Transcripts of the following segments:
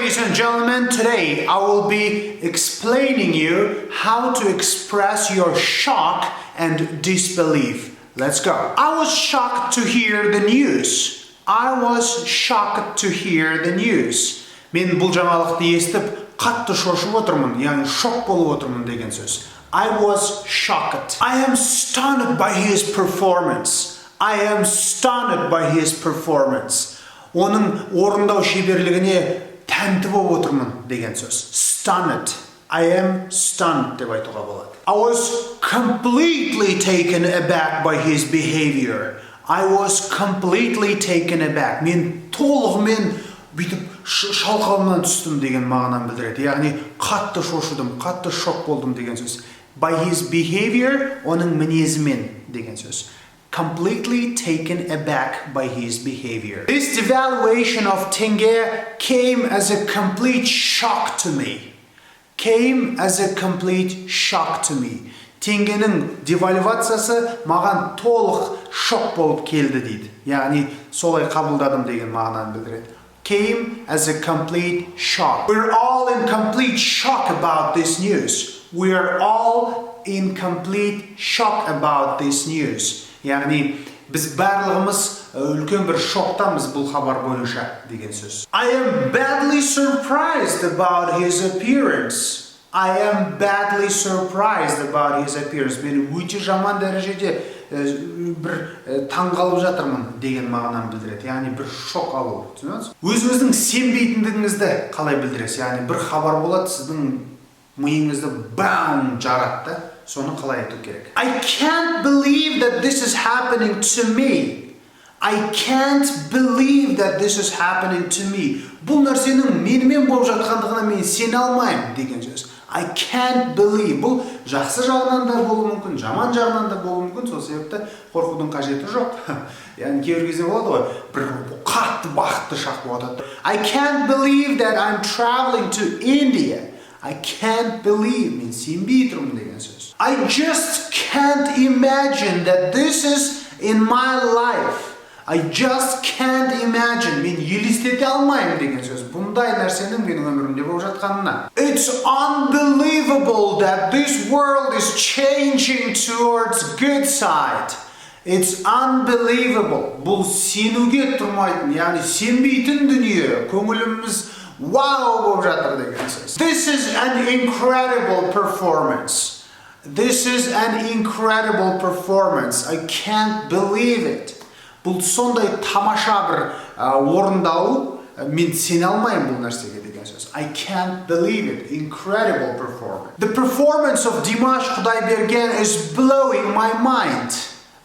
ladies and gentlemen, today I will be explaining you how to express your shock and disbelief. Let's go. I was shocked to hear the news. I was shocked to hear the news. Мен бұл жаңалықты естіп, қатты шошып отырмын, яғни шок болып отырмын деген сөз. I was shocked. I am stunned by his performance. I am stunned by his performance. Оның орындау шеберлігіне тәнті болып отырмын деген сөз. Stunned. I am stunned деп айтуға болады. I was completely taken aback by his behavior. I was completely taken aback. Мен толығымен бүйтіп шалқауымнан түстім деген мағынаны білдіреді. Яғни қатты шошыдым, қатты шок болдым деген сөз. By his behavior, оның мінезімен деген сөз. Completely taken aback by his behavior. This devaluation of теңге came as a complete shock to me. Came as a complete shock to me. Теңгенің девальвациясы маған толық шок болып келді дейді. Яғни солай қабылдадым деген мағынаны білдіреді. Came as a complete shock. We're all in complete shock about this news. We are all in complete shock about this news. Яғни біз барлығымыз үлкен бір шоқтамыз бұл хабар бойынша деген сөз. I am badly surprised about his appearance. I am badly surprised about his appearance. Мен өте жаман дәрежеде бір таңғалып жатырмын деген мағынаны білдіреді. Яғни бір шок алу. Түсінесіз? Өзіңіздің сенбейтіндігіңізді қалай білдіресіз? Яғни бір хабар болады, сіздің миыңызды бам жаратты. Соны қалай айту керек? I can't believe that this is happening to me. I can't believe that this is happening to me. Бұл нәрсенің менімен болып жатқандығына мен сене алмаймын деген сөз. I can't believe. Бұл жақсы жағынан да болуы мүмкін, жаман жағынан да болуы мүмкін. Сол себепті қорқудың қажеті жоқ. Яғни кейбір кезде болады ғой, бір қатты бақытты шақ болады. I can't believe that I'm traveling to India. I can't believe. Мен сенбей тұрмын деген сөз. I just can't imagine that this is in my life. I just can't imagine. Мен елестете алмаймын деген сөз. Бұндай нәрсенің менің өмірімде болып жатқанына. It's unbelievable that this world is changing towards good side. It's unbelievable. Бұл сенуге тұрмайтын, яғни сенбейтін дүние. Көңіліміз wow болып жатыр деген сөз. This is an incredible performance. This is an incredible performance. I can't believe it. Бұл сондай тамаша бір орындау, мен сене алмаймын бұл нәрсеге деген сөз. I can't believe it. Incredible performance. The performance of Димаш Құдайберген is blowing my mind.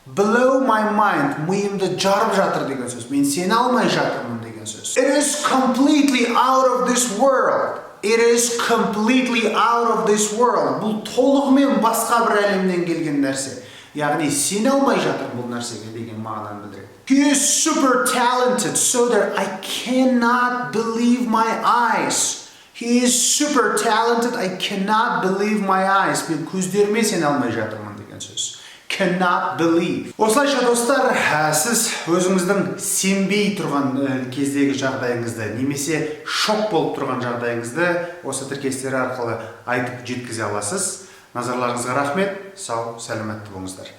Blow my mind. Миымды жарып жатыр деген сөз. Мен сене алмай жатырмын деген сөз. It is completely out of this world. It is completely out of this world. Бұл толығымен басқа бір әлемнен келген нәрсе. Яғни сене алмай жатыр бұл нәрсеге деген мағынаны білдіреді. He is super talented, so that I cannot believe my eyes. He is super talented, I cannot believe my eyes. Мен көздеріме сене алмай жатырмын деген сөз. Cannot believe. Осылайша достар, сіз өзіңіздің сенбей тұрған кездегі жағдайыңызды, немесе шок болып тұрған жағдайыңызды осы тіркестер арқылы айтып жеткізе аласыз. Назарларыңызға рахмет. Сау, сәлеметті болыңыздар.